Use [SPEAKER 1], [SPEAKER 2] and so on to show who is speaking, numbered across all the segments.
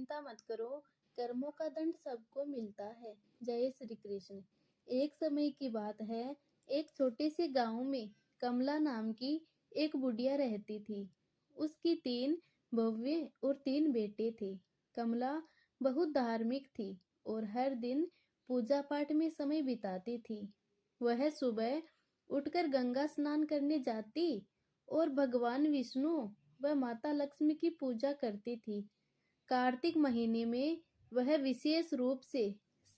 [SPEAKER 1] चिंता मत करो, कर्मों का दंड सबको मिलता है। जय श्री कृष्ण। एक समय की बात है, एक छोटे से गांव में कमला नाम की एक बुढ़िया रहती थी। उसकी 3 बहुएं और 3 बेटे थे। कमला बहुत धार्मिक थी और हर दिन पूजा पाठ में समय बिताती थी। वह सुबह उठकर गंगा स्नान करने जाती और भगवान विष्णु व माता लक्ष्मी की पूजा करती थी। कार्तिक महीने में वह विशेष रूप से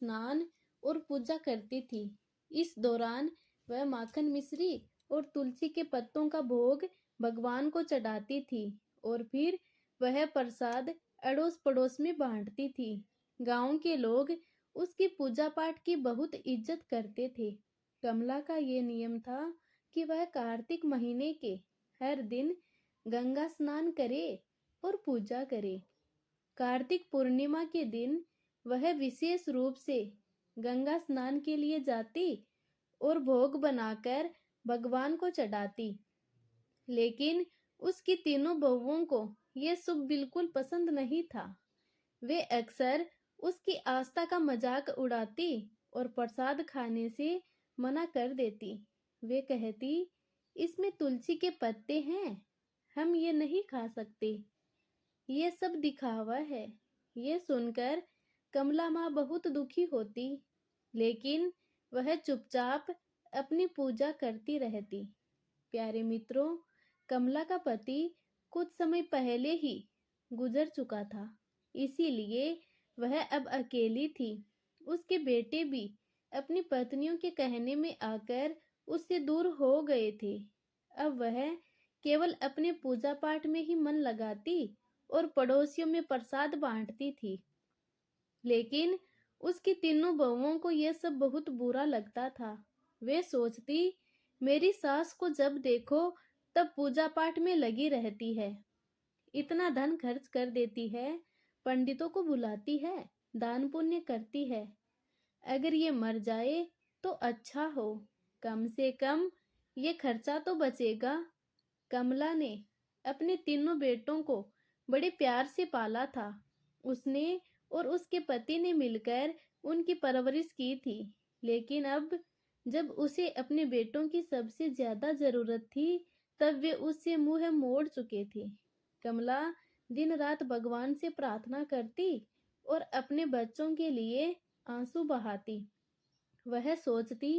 [SPEAKER 1] स्नान और पूजा करती थी। इस दौरान वह माखन मिश्री और तुलसी के पत्तों का भोग भगवान को चढ़ाती थी और फिर वह प्रसाद अड़ोस पड़ोस में बांटती थी। गांव के लोग उसकी पूजा पाठ की बहुत इज्जत करते थे। कमला का ये नियम था कि वह कार्तिक महीने के हर दिन गंगा स्नान करे और पूजा करे। कार्तिक पूर्णिमा के दिन वह विशेष रूप से गंगा स्नान के लिए जाती और भोग बनाकर भगवान को चढ़ाती। लेकिन उसकी तीनों बहुओं को यह शुभ बिल्कुल पसंद नहीं था। वे अक्सर उसकी आस्था का मजाक उड़ाती और प्रसाद खाने से मना कर देती। वे कहती, इसमें तुलसी के पत्ते हैं, हम ये नहीं खा सकते, ये सब दिखावा है। ये सुनकर कमला माँ बहुत दुखी होती, लेकिन वह चुपचाप अपनी पूजा करती रहती। प्यारे मित्रों, कमला का पति कुछ समय पहले ही गुजर चुका था, इसीलिए वह अब अकेली थी। उसके बेटे भी अपनी पत्नियों के कहने में आकर उससे दूर हो गए थे। अब वह केवल अपने पूजा पाठ में ही मन लगाती और पड़ोसियों में प्रसाद बांटती थी। लेकिन उसकी तीनों बहुओं को यह सब बहुत बुरा लगता था। वे सोचती, मेरी सास को जब देखो तब पूजा पाठ में लगी रहती है, इतना धन खर्च कर देती है, पंडितों को बुलाती है, दान पुण्य करती है। अगर ये मर जाए तो अच्छा हो, कम से कम ये खर्चा तो बचेगा। कमला ने अपने तीनों बेटों को बड़े प्यार से पाला था। उसने और उसके पति ने मिलकर उनकी परवरिश की थी। लेकिन अब जब उसे अपने बेटों की सबसे ज्यादा जरूरत थी, तब वे उससे मुंह मोड़ चुके थे। कमला दिन रात भगवान से प्रार्थना करती और अपने बच्चों के लिए आंसू बहाती। वह सोचती,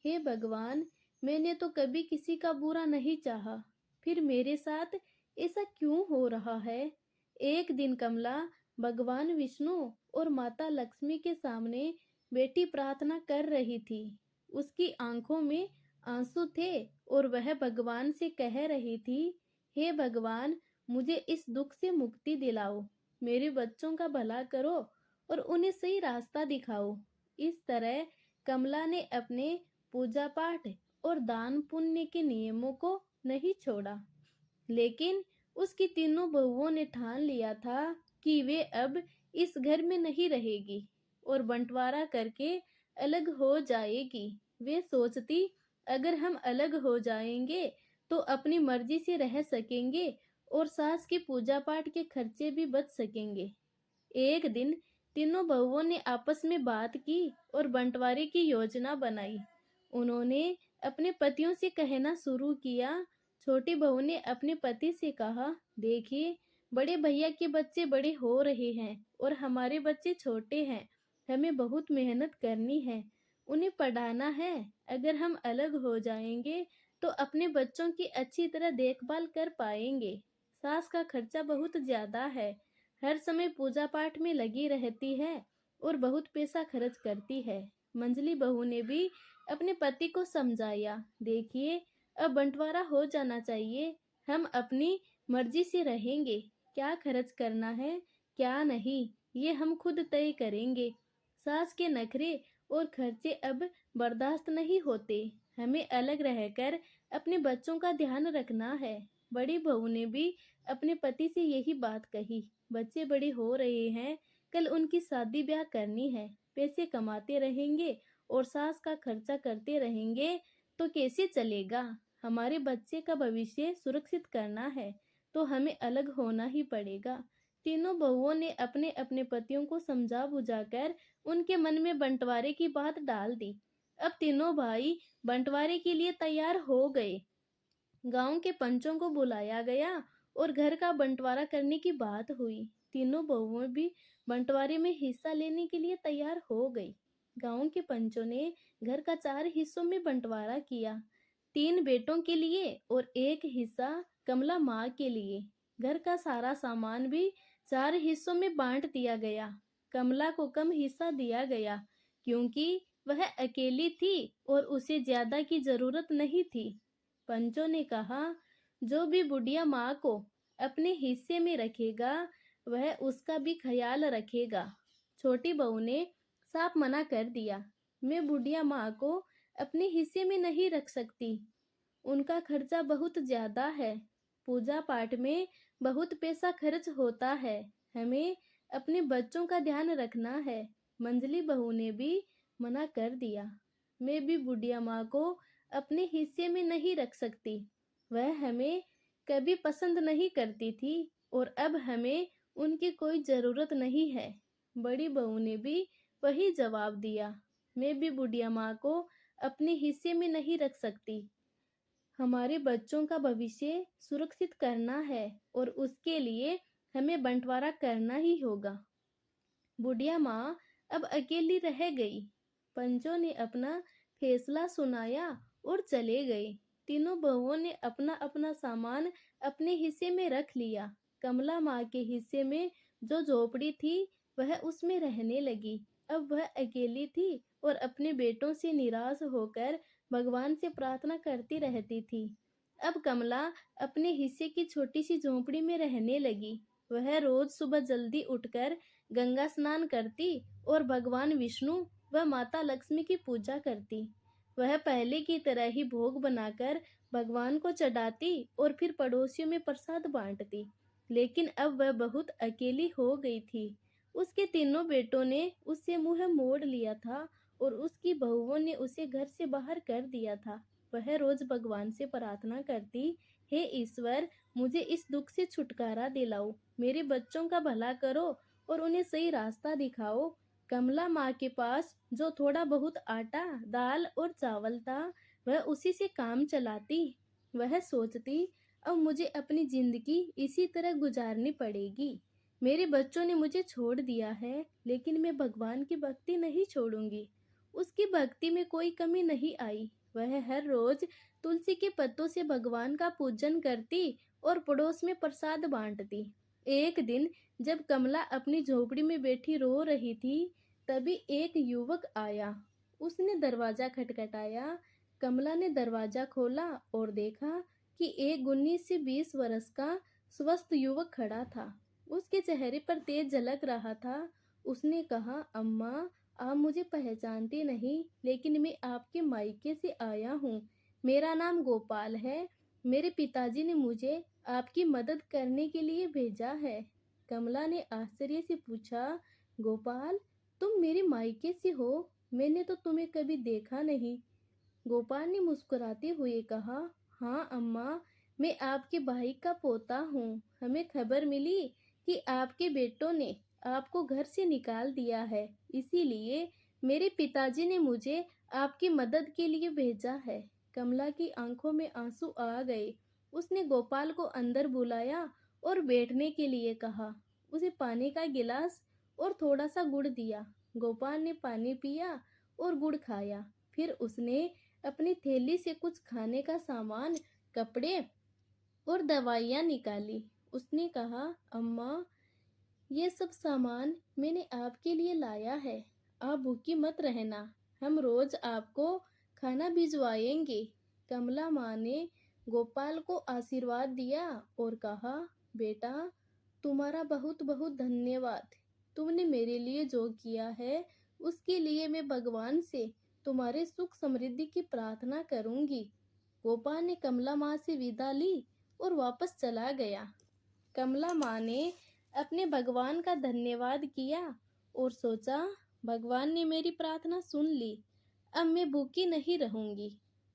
[SPEAKER 1] हे भगवान, मैंने तो कभी किसी का बुरा नहीं चाहा, फिर मेरे साथ ऐसा क्यों हो रहा है। एक दिन कमला भगवान विष्णु और माता लक्ष्मी के सामने बेटी प्रार्थना कर रही थी। उसकी आंखों में आंसू थे और वह भगवान से कह रही थी, हे भगवान, मुझे इस दुख से मुक्ति दिलाओ, मेरे बच्चों का भला करो और उन्हें सही रास्ता दिखाओ। इस तरह कमला ने अपने पूजा पाठ और दान पुण्य के नियमों को नहीं छोड़ा। लेकिन उसकी तीनों बहुओं ने ठान लिया था कि वे अब इस घर में नहीं रहेगी और बंटवारा करके अलग हो जाएगी। वे सोचती, अगर हम अलग हो जाएंगे तो अपनी मर्जी से रह सकेंगे और सास की पूजा पाठ के खर्चे भी बच सकेंगे। एक दिन तीनों बहुओं ने आपस में बात की और बंटवारे की योजना बनाई। उन्होंने अपने पतियों से कहना शुरू किया। छोटी बहू ने अपने पति से कहा, देखिए, बड़े भैया के बच्चे बड़े हो रहे हैं और हमारे बच्चे छोटे हैं, हमें बहुत मेहनत करनी है, उन्हें पढ़ाना है। अगर हम अलग हो जाएंगे तो अपने बच्चों की अच्छी तरह देखभाल कर पाएंगे। सास का खर्चा बहुत ज्यादा है, हर समय पूजा पाठ में लगी रहती है और बहुत पैसा खर्च करती है। मंजली बहू ने भी अपने पति को समझाया, देखिए, अब बंटवारा हो जाना चाहिए, हम अपनी मर्जी से रहेंगे, क्या खर्च करना है क्या नहीं ये हम खुद तय करेंगे। सास के नखरे और खर्चे अब बर्दाश्त नहीं होते, हमें अलग रहकर अपने बच्चों का ध्यान रखना है। बड़ी बहू ने भी अपने पति से यही बात कही। बच्चे बड़े हो रहे हैं, कल उनकी शादी ब्याह करनी है, पैसे कमाते रहेंगे और सास का खर्चा करते रहेंगे तो कैसे चलेगा। हमारे बच्चे का भविष्य सुरक्षित करना है तो हमें अलग होना ही पड़ेगा। तीनों बहुओं ने अपने अपने पतियों को समझा बुझाकर उनके मन में बंटवारे की बात डाल दी। अब तीनों भाई बंटवारे के लिए तैयार हो गए। गांव के पंचों को बुलाया गया और घर का बंटवारा करने की बात हुई। तीनों बहुएं भी बंटवारे में हिस्सा लेने के लिए तैयार हो गई। गांव के पंचों ने घर का 4 हिस्सों में बंटवारा किया। 3 बेटों के लिए और 1 हिस्सा कमला माँ के लिए। घर का सारा सामान भी 4 हिस्सों में बांट दिया गया। कमला को कम हिस्सा दिया गया क्योंकि वह अकेली थी और उसे ज्यादा की जरूरत नहीं थी। पंचों ने कहा, जो भी बुढ़िया माँ को अपने हिस्से में रखेगा वह उसका भी ख्याल रखेगा। छोटी बहू ने साफ मना कर दिया, मैं बुढ़िया माँ को अपने हिस्से में नहीं रख सकती। उनका खर्चा बहुत ज्यादा है। पूजा पाठ में बहुत पैसा खर्च होता है। हमें अपने बच्चों का ध्यान रखना है। मंझली बहू ने भी मना कर दिया, मैं भी बुढ़िया माँ को अपने हिस्से में नहीं रख सकती। वह हमें कभी पसंद नहीं करती थी और अब हमें उनकी कोई जरूरत नहीं है। बड़ी बहू ने भी वही जवाब दिया, मैं भी बुढ़िया माँ को अपने हिस्से में नहीं रख सकती। हमारे बच्चों का भविष्य सुरक्षित करना है और उसके लिए हमें बंटवारा करना ही होगा। बुढ़िया माँ अब अकेली रह गई। पंचों ने अपना फैसला सुनाया और चले गए। तीनों बहुओं ने अपना अपना सामान अपने हिस्से में रख लिया। कमला माँ के हिस्से में जो झोपड़ी थी वह उसमें रहने लगी। अब वह अकेली थी और अपने बेटों से निराश होकर भगवान से प्रार्थना करती रहती थी। अब कमला अपने हिस्से की छोटी सी झोपड़ी में रहने लगी। वह रोज सुबह जल्दी उठकर गंगा स्नान करती और भगवान विष्णु व माता लक्ष्मी की पूजा करती। वह पहले की तरह ही भोग बनाकर भगवान को चढ़ाती और फिर पड़ोसियों में प्रसाद बांटती। लेकिन अब वह बहुत अकेली हो गई थी। उसके तीनों बेटों ने उससे मुंह मोड़ लिया था और उसकी बहुओं ने उसे घर से बाहर कर दिया था। वह रोज भगवान से प्रार्थना करती, हे ईश्वर, मुझे इस दुख से छुटकारा दिलाओ, मेरे बच्चों का भला करो और उन्हें सही रास्ता दिखाओ। कमला माँ के पास जो थोड़ा बहुत आटा, दाल और चावल था वह उसी से काम चलाती। वह सोचती, अब मुझे अपनी जिंदगी इसी तरह गुजारनी पड़ेगी। मेरे बच्चों ने मुझे छोड़ दिया है लेकिन मैं भगवान की भक्ति नहीं छोड़ूंगी। उसकी भक्ति में कोई कमी नहीं आई। वह हर रोज तुलसी के पत्तों से भगवान का पूजन करती और पड़ोस में प्रसाद बांटती। एक दिन जब कमला अपनी झोपड़ी में बैठी रो रही थी तभी एक युवक आया। उसने दरवाजा खटखटाया। कमला ने दरवाजा खोला और देखा कि एक 19 से 20 वर्ष का स्वस्थ युवक खड़ा था। उसके चेहरे पर तेज झलक रहा था। उसने कहा, अम्मा, आप मुझे पहचानती नहीं लेकिन मैं आपके मायके से आया हूँ। मेरा नाम गोपाल है। मेरे पिताजी ने मुझे आपकी मदद करने के लिए भेजा है। कमला ने आश्चर्य से पूछा, गोपाल, तुम मेरे मायके से हो? मैंने तो तुम्हें कभी देखा नहीं। गोपाल ने मुस्कुराते हुए कहा, हाँ अम्मा, मैं आपके भाई का पोता हूँ। हमें खबर मिली कि आपके बेटों ने आपको घर से निकाल दिया है, इसीलिए मेरे पिताजी ने मुझे आपकी मदद के लिए भेजा है। कमला की आंखों में आंसू आ गए। उसने गोपाल को अंदर बुलाया और बैठने के लिए कहा। उसे पानी का गिलास और थोड़ा सा गुड़ दिया। गोपाल ने पानी पिया और गुड़ खाया। फिर उसने अपनी थैली से कुछ खाने का सामान, कपड़े और दवाइयाँ निकाली। उसने कहा, अम्मा, ये सब सामान मैंने आपके लिए लाया है। आप भूखी मत रहना। हम रोज आपको खाना भिजवाएंगे। कमला माँ ने गोपाल को आशीर्वाद दिया और कहा, बेटा, तुम्हारा बहुत बहुत धन्यवाद। तुमने मेरे लिए जो किया है उसके लिए मैं भगवान से तुम्हारे सुख समृद्धि की प्रार्थना करूंगी। गोपाल ने कमला माँ से विदा ली और वापस चला गया। कमला माँ ने अपने भगवान का धन्यवाद किया और सोचा, भगवान ने मेरी प्रार्थना सुन ली। अब मैं भूखी नहीं रहूंगी।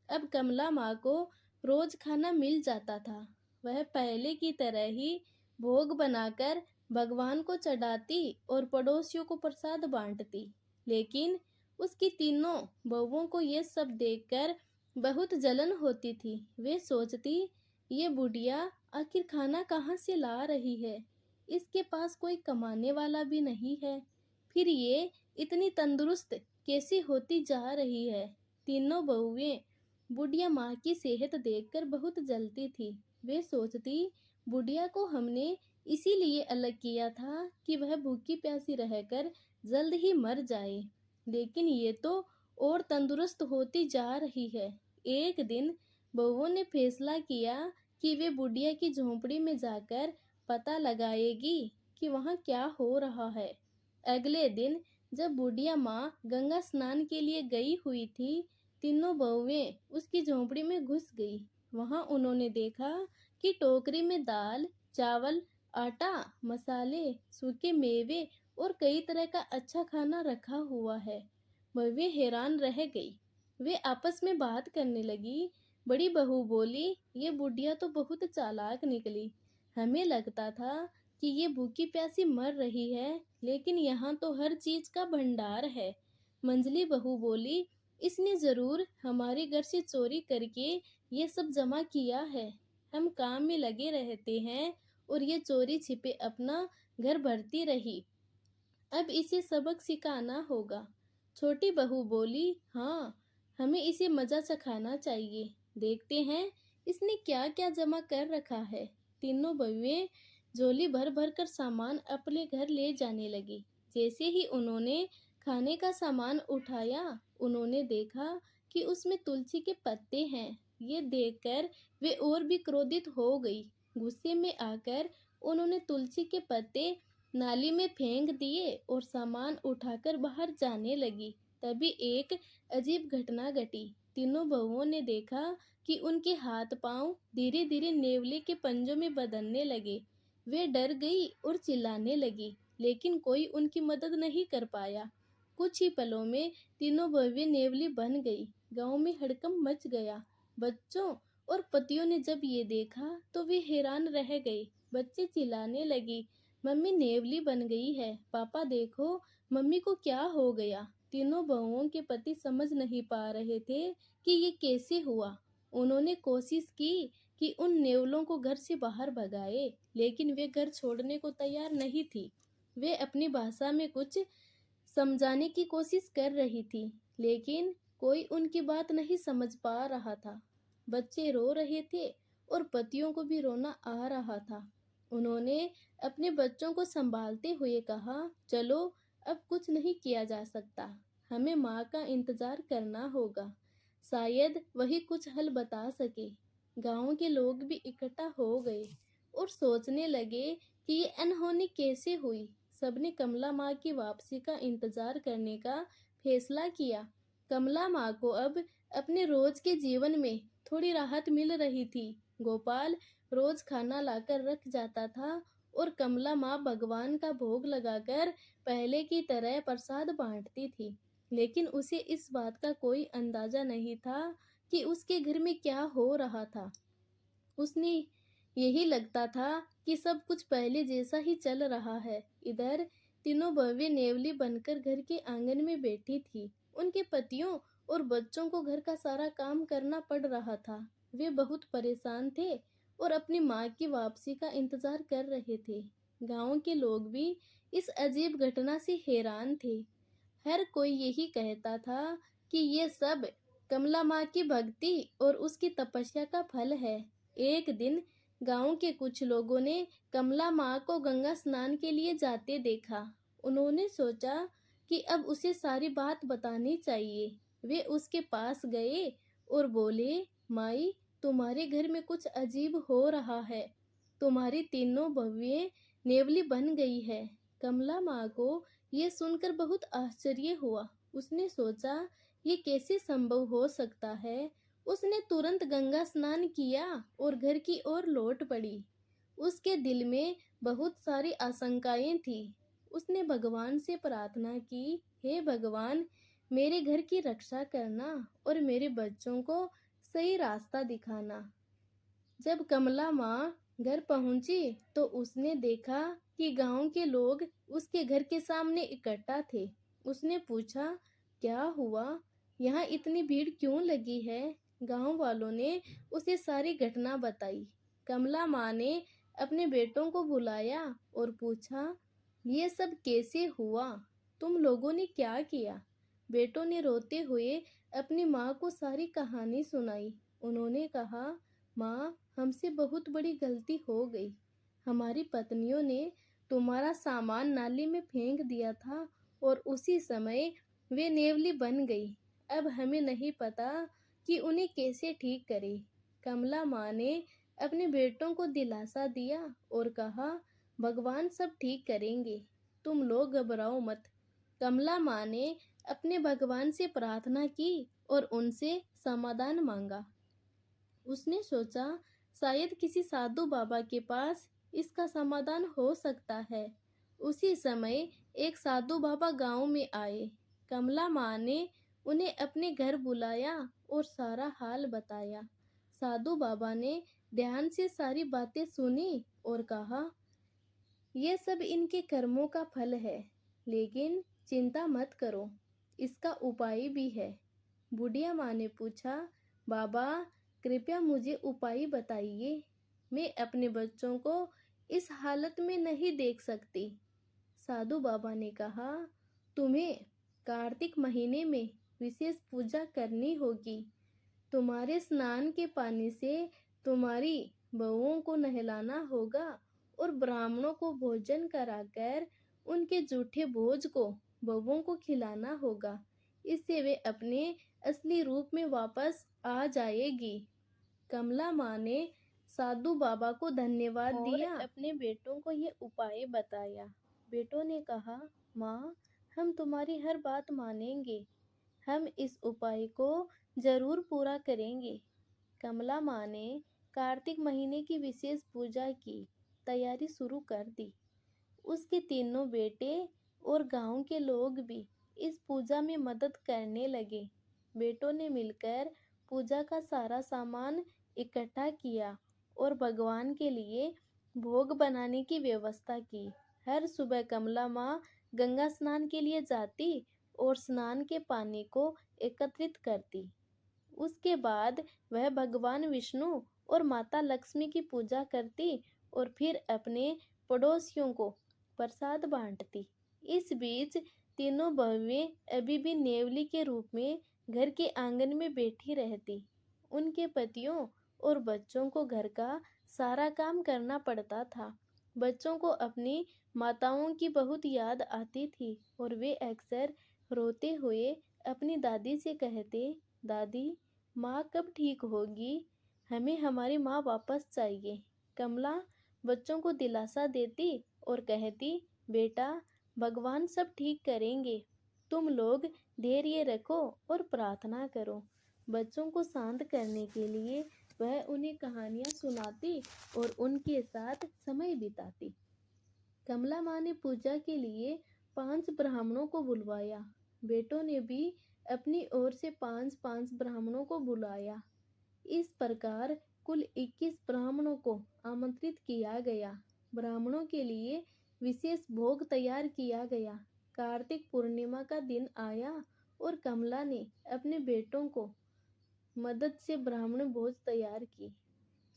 [SPEAKER 1] अब कमला माँ को रोज खाना मिल जाता था। वह पहले की तरह ही भोग बनाकर भगवान को चढ़ाती और पड़ोसियों को प्रसाद बांटती। लेकिन उसकी तीनों बहुओं को ये सब देखकर बहुत जलन होती थी। वे सोचती, ये बुढ़िया आखिर खाना कहाँ से ला रही है? इसके पास कोई कमाने वाला भी नहीं है। फिर ये इतनी तंदुरुस्त कैसी होती जा रही है? तीनों बहुएं बुढ़िया माँ की सेहत देखकर बहुत जलती थी। वे सोचती, बुढ़िया को हमने इसीलिए अलग किया था कि वह भूखी प्यासी रहकर जल्द ही मर जाए, लेकिन ये तो और तंदुरुस्त होती जा रही है। एक दिन बहुओं ने फैसला किया कि वे बुढ़िया की झोंपड़ी में जाकर पता लगाएगी कि वहाँ क्या हो रहा है। अगले दिन जब बुढ़िया माँ गंगा स्नान के लिए गई हुई थी, तीनों बहुएं उसकी झोंपड़ी में घुस गई। वहाँ उन्होंने देखा कि टोकरी में दाल, चावल, आटा, मसाले, सूखे मेवे और कई तरह का अच्छा खाना रखा हुआ है। वे हैरान रह गई। वे आपस में बात करने लगी। बड़ी बहू बोली, ये बुढ़िया तो बहुत चालाक निकली। हमें लगता था कि ये भूखी प्यासी मर रही है, लेकिन यहाँ तो हर चीज का भंडार है। मंझली बहू बोली, इसने जरूर हमारे घर से चोरी करके ये सब जमा किया है। हम काम में लगे रहते हैं और ये चोरी छिपे अपना घर भरती रही। अब इसे सबक सिखाना होगा। छोटी बहू बोली, हाँ, हमें इसे मजा चखाना चाहिए। देखते हैं इसने क्या क्या जमा कर रखा है। तीनों बहुएं झोली भर भर कर सामान अपने घर ले जाने लगी। जैसे ही उन्होंने खाने का सामान उठाया, उन्होंने देखा कि उसमें तुलसी के पत्ते हैं। ये देखकर वे और भी क्रोधित हो गई। गुस्से में आकर उन्होंने तुलसी के पत्ते नाली में फेंक दिए और सामान उठाकर बाहर जाने लगी। तभी एक अजीब घटना घटी। तीनों बहुओं ने देखा कि उनके हाथ पांव धीरे धीरे नेवले के पंजों में बदलने लगे। वे डर गई और चिल्लाने लगी, लेकिन कोई उनकी मदद नहीं कर पाया। कुछ ही पलों में तीनों बहुएं नेवली बन गई। गांव में हड़कंप मच गया। बच्चों और पतियों ने जब ये देखा तो वे हैरान रह गए। बच्चे चिल्लाने लगी, मम्मी नेवली बन गई है, पापा देखो मम्मी को क्या हो गया। तीनों बहुओं के पति समझ नहीं पा रहे थे कि ये कैसे हुआ। उन्होंने कोशिश की कि उन नेवलों को घर से बाहर भगाए, लेकिन वे घर छोड़ने को तैयार नहीं थी। वे अपनी भाषा में कुछ समझाने की कोशिश कर रही थी, लेकिन कोई उनकी बात नहीं समझ पा रहा था। बच्चे रो रहे थे और पतियों को भी रोना आ रहा था। उन्होंने अपने बच्चों को संभालते हुए कहा, चलो अब कुछ नहीं किया जा सकता, हमें माँ का इंतजार करना होगा। शायद वही कुछ हल बता सके। गांव के लोग भी इकट्ठा हो गए और सोचने लगे कि ये अनहोनी कैसे हुई। सबने कमला माँ की वापसी का इंतजार करने का फैसला किया। कमला माँ को अब अपने रोज के जीवन में थोड़ी राहत मिल रही थी। गोपाल रोज खाना लाकर रख जाता था और कमला माँ भगवान का भोग लगाकर पहले की तरह प्रसाद बांटती थी। लेकिन उसे इस बात का कोई अंदाजा नहीं था कि उसके घर में क्या हो रहा था। उसने यही लगता था कि सब कुछ पहले जैसा ही चल रहा है। इधर तीनों बहुएं नेवली बनकर घर के आंगन में बैठी थी। उनके पतियों और बच्चों को घर का सारा काम करना पड़ रहा था। वे बहुत परेशान थे और अपनी माँ की वापसी का इंतजार कर रहे थे। गांव के लोग भी इस अजीब घटना से हैरान थे। हर कोई यही कहता था कि ये सब कमला माँ की भक्ति और उसकी तपस्या का फल है। एक दिन गांव के कुछ लोगों ने कमला माँ को गंगा स्नान के लिए जाते देखा। उन्होंने सोचा कि अब उसे सारी बात बतानी चाहिए। वे उसके पास गए और बोले, माई, तुम्हारे घर में कुछ अजीब हो रहा है। तुम्हारी तीनों बहुएं नेवली बन गई है। कमला माँ को ये सुनकर बहुत आश्चर्य हुआ। उसने सोचा, ये कैसे संभव हो सकता है। उसने तुरंत गंगा स्नान किया और घर की ओर लौट पड़ी। उसके दिल में बहुत सारी आशंकाएं थी। उसने भगवान से प्रार्थना की, हे भगवान, मेरे घर की रक्षा करना और मेरे बच्चों को सही रास्ता दिखाना। जब कमला माँ घर पहुंची तो उसने देखा कि गांव के लोग उसके घर के सामने इकट्ठा थे। उसने पूछा, क्या हुआ? यहाँ इतनी भीड़ क्यों लगी है? गांव वालों ने उसे सारी घटना बताई। कमला माँ ने अपने बेटों को बुलाया और पूछा, ये सब कैसे हुआ? तुम लोगों ने क्या किया? बेटों ने रोते हुए अपनी माँ को सारी कहानी सुनाई। उन्होंने कहा, माँ, हमसे बहुत बड़ी गलती हो गई। हमारी पत्नियों ने तुम्हारा सामान नाली में फेंक दिया था और उसी समय वे नेवली बन गई। अब हमें नहीं पता कि उन्हें कैसे ठीक करें। कमला माँ ने अपने बेटों को दिलासा दिया और कहा, भगवान सब ठीक करेंगे, तुम लोग घबराओ मत। कमला माँ ने अपने भगवान से प्रार्थना की और उनसे समाधान मांगा। उसने सोचा, शायद किसी साधु बाबा के पास इसका समाधान हो सकता है। उसी समय एक साधु बाबा गांव में आए। कमला माँ ने उन्हें अपने घर बुलाया और सारा हाल बताया। साधु बाबा ने ध्यान से सारी बातें सुनी और कहा, ये सब इनके कर्मों का फल है, लेकिन चिंता मत करो, इसका उपाय भी है। बुढ़िया माँ ने पूछा, बाबा, कृपया मुझे उपाय बताइए। मैं अपने बच्चों को इस हालत में नहीं देख सकती। साधु बाबा ने कहा, तुम्हें कार्तिक महीने में विशेष पूजा करनी होगी। तुम्हारे स्नान के पानी से तुम्हारी बहुओं को नहलाना होगा और ब्राह्मणों को भोजन कराकर उनके जूठे भोज को बहुओं को खिलाना होगा। इससे वे अपने असली रूप में वापस आ जाएगी। कमला माँ ने साधु बाबा को धन्यवाद दिया और अपने बेटों को ये उपाय बताया। बेटों ने कहा, माँ, हम तुम्हारी हर बात मानेंगे। हम इस उपाय को जरूर पूरा करेंगे। कमला माँ ने कार्तिक महीने की विशेष पूजा की तैयारी शुरू कर दी। उसके तीनों बेटे और गांव के लोग भी इस पूजा में मदद करने लगे। बेटों ने मिलकर पूजा का सारा सामान इकट्ठा किया और भगवान के लिए भोग बनाने की व्यवस्था की। हर सुबह कमला माँ गंगा स्नान के लिए जाती और स्नान के पानी को एकत्रित करती। उसके बाद वह भगवान विष्णु और माता लक्ष्मी की पूजा करती और फिर अपने पड़ोसियों को प्रसाद बांटती। इस बीच तीनों बहुएं अभी भी नेवली के रूप में घर के आंगन में बैठी रहती। उनके पतियों और बच्चों को घर का सारा काम करना पड़ता था। बच्चों को अपनी माताओं की बहुत याद आती थी और वे अक्सर रोते हुए अपनी दादी से कहते, दादी, माँ कब ठीक होगी? हमें हमारी माँ वापस चाहिए। कमला बच्चों को दिलासा देती और कहती, बेटा, भगवान सब ठीक करेंगे, तुम लोग धैर्य रखो और प्रार्थना करो। बच्चों को शांत करने के लिए वह उन्हें कहानियाँ सुनाती और उनके साथ समय बिताती। कमला माँ ने पूजा के लिए 5 ब्राह्मणों को बुलवाया। बेटों ने भी अपनी ओर से 5-5 ब्राह्मणों को बुलाया। इस प्रकार कुल 21 ब्राह्मणों को आमंत्रित किया गया। ब्राह्मणों के लिए विशेष भोग तैयार किया गया। कार्तिक पूर्णिमा का दिन आया और कमला ने अपने बेटों को मदद से ब्राह्मण भोज तैयार की।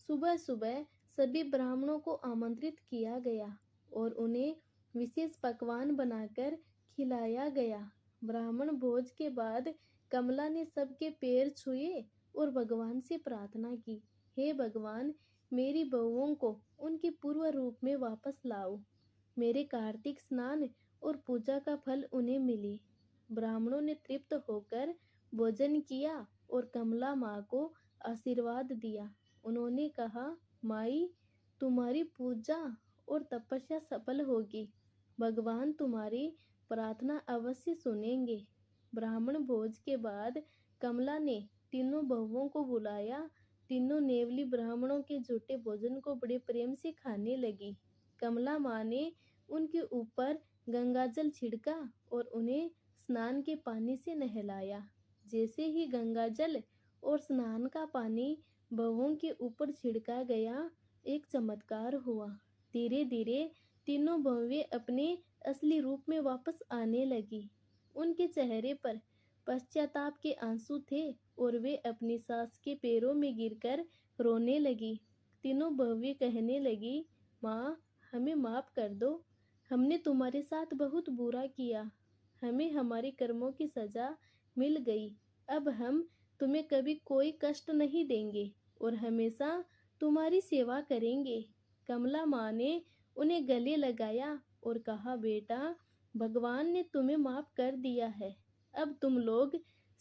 [SPEAKER 1] सुबह सुबह सभी ब्राह्मणों को आमंत्रित किया गया और उन्हें विशेष पकवान बनाकर खिलाया गया। ब्राह्मण भोज के बाद कमला ने सबके पैर छुए और भगवान से प्रार्थना की, हे भगवान, मेरी बहुओं को उनके पूर्व रूप में वापस लाओ। मेरे कार्तिक स्नान और पूजा का फल उन्हें मिले। ब्राह्मणों ने तृप्त होकर भोजन किया और कमला माँ को आशीर्वाद दिया। उन्होंने कहा, माई, तुम्हारी पूजा और तपस्या सफल होगी। भगवान तुम्हारी प्रार्थना अवश्य सुनेंगे। ब्राह्मण भोज के बाद कमला ने तीनों बहुओं को बुलाया। तीनों नेवली ब्राह्मणों के झूठे भोजन को बड़े प्रेम से खाने लगी। कमला माँ ने उनके ऊपर गंगाजल छिड़का और उन्हें स्नान के पानी से नहलाया। जैसे ही गंगाजल और स्नान का पानी बहुओं के ऊपर छिड़का गया, एक चमत्कार हुआ। धीरे धीरे तीनों बहुएं अपने असली रूप में वापस आने लगी। उनके चेहरे पर पश्चाताप के आंसू थे और वे अपनी सास के पैरों में गिरकर रोने लगी। तीनों बहुएं कहने लगी, माँ, हमें माफ कर दो। हमने तुम्हारे साथ बहुत बुरा किया। हमें हमारे कर्मों की सजा मिल गई। अब हम तुम्हें कभी कोई कष्ट नहीं देंगे और हमेशा तुम्हारी सेवा करेंगे। कमला माँ ने उन्हें गले लगाया और कहा, बेटा, भगवान ने तुम्हें माफ कर दिया है। अब तुम लोग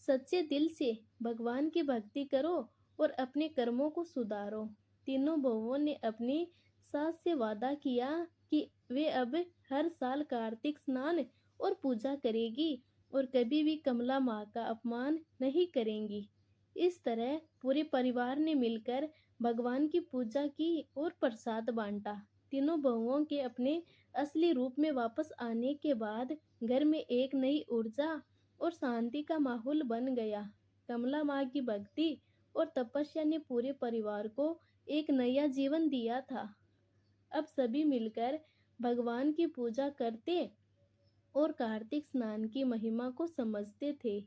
[SPEAKER 1] सच्चे दिल से भगवान की भक्ति करो और अपने कर्मों को सुधारो। तीनों बहुओं ने अपनी सास से वादा किया कि वे अब हर साल कार्तिक स्नान और पूजा करेगी और कभी भी कमला माँ का अपमान नहीं करेंगी। इस तरह पूरे परिवार ने मिलकर भगवान की पूजा की और प्रसाद बांटा। तीनों बहुओं के अपने असली रूप में वापस आने के बाद घर में एक नई ऊर्जा और शांति का माहौल बन गया। कमला माँ की भक्ति और तपस्या ने पूरे परिवार को एक नया जीवन दिया था। अब सभी मिलकर भगवान की पूजा करते और कार्तिक स्नान की महिमा को समझते थे।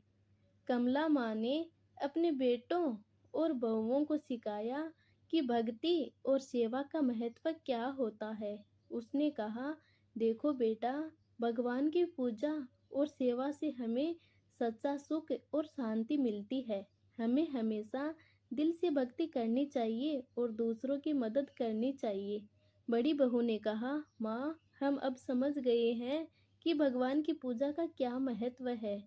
[SPEAKER 1] कमला माँ ने अपने बेटों और बहुओं को सिखाया कि भक्ति और सेवा का महत्व क्या होता है। उसने कहा, देखो बेटा, भगवान की पूजा और सेवा से हमें सच्चा सुख और शांति मिलती है। हमें हमेशा दिल से भक्ति करनी चाहिए और दूसरों की मदद करनी चाहिए। बड़ी बहू ने कहा, माँ, हम अब समझ गए हैं कि भगवान की पूजा का क्या महत्व है।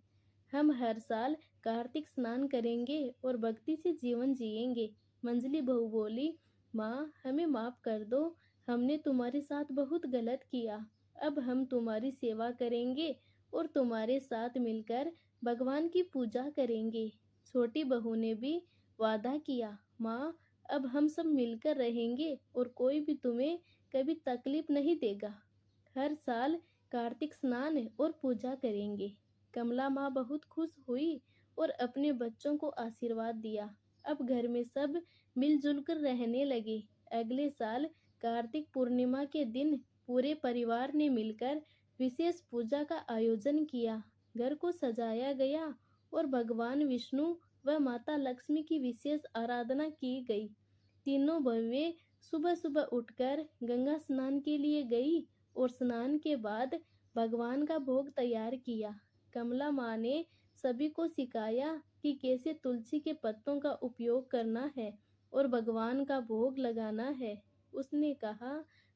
[SPEAKER 1] हम हर साल कार्तिक स्नान करेंगे और भक्ति से जीवन जिएंगे। मंजली बहू बोली, माँ, हमें माफ कर दो। हमने तुम्हारे साथ बहुत गलत किया। अब हम तुम्हारी सेवा करेंगे और तुम्हारे साथ मिलकर भगवान की पूजा करेंगे। छोटी बहू ने भी वादा किया, माँ, अब हम सब मिलकर रहेंगे और कोई भी तुम्हें कभी तकलीफ नहीं देगा। हर साल कार्तिक स्नान और पूजा करेंगे। कमला माँ बहुत खुश हुई और अपने बच्चों को आशीर्वाद दिया। अब घर में सब मिलजुल कर रहने लगे। अगले साल कार्तिक पूर्णिमा के दिन पूरे परिवार ने मिलकर विशेष पूजा का आयोजन किया। घर को सजाया गया और भगवान विष्णु व माता लक्ष्मी की विशेष आराधना की गई। तीनों बहुएं सुबह सुबह उठकर गंगा स्नान के लिए गई और स्नान के बाद भगवान का भोग तैयार किया। कमला माँ ने सभी को सिखाया कि कैसे तुलसी के पत्तों का उपयोग करना है और भगवान का भोग लगाना है। उसने कहा,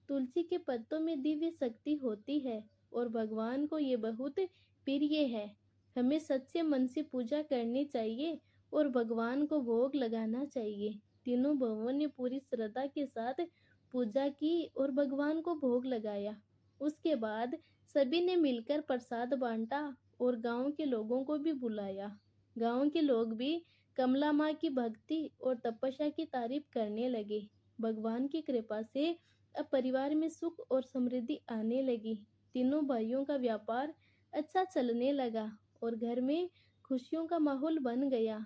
[SPEAKER 1] तुलसी के पत्तों में दिव्य शक्ति होती है और भगवान को ये बहुत प्रिय है। हमें सच्चे मन से पूजा करनी चाहिए और भगवान को भोग लगाना चाहिए। तीनों बहुओं ने पूरी श्रद्धा के साथ पूजा की और भगवान को भोग लगाया। उसके बाद सभी ने मिलकर प्रसाद बांटा और गांव के लोगों को भी बुलाया। गांव के लोग भी कमला माँ की भक्ति और तपस्या की तारीफ करने लगे। भगवान की कृपा से अब परिवार में सुख और समृद्धि आने लगी। तीनों भाइयों का व्यापार अच्छा चलने लगा और घर में खुशियों का माहौल बन गया।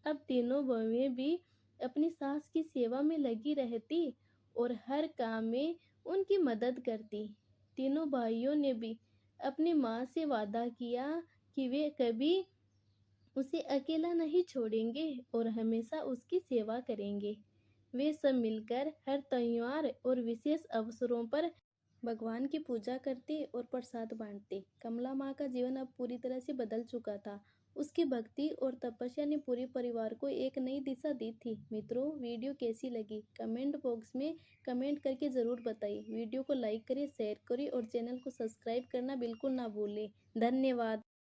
[SPEAKER 1] अब तीनों बहुएं भी अपनी सास की सेवा में लगी रहती और हर काम में उनकी मदद करती। तीनों भाइयों ने भी अपनी माँ से वादा किया कि वे कभी उसे अकेला नहीं छोड़ेंगे और हमेशा उसकी सेवा करेंगे। वे सब मिलकर हर त्योहार और विशेष अवसरों पर भगवान की पूजा करते और प्रसाद बांटते। कमला माँ का जीवन अब पूरी तरह से बदल चुका था। उसकी भक्ति और तपस्या ने पूरे परिवार को एक नई दिशा दी थी। मित्रों, वीडियो कैसी लगी कमेंट बॉक्स में कमेंट करके ज़रूर बताइए। वीडियो को लाइक करिए, शेयर करिए और चैनल को सब्सक्राइब करना बिल्कुल ना भूलें। धन्यवाद।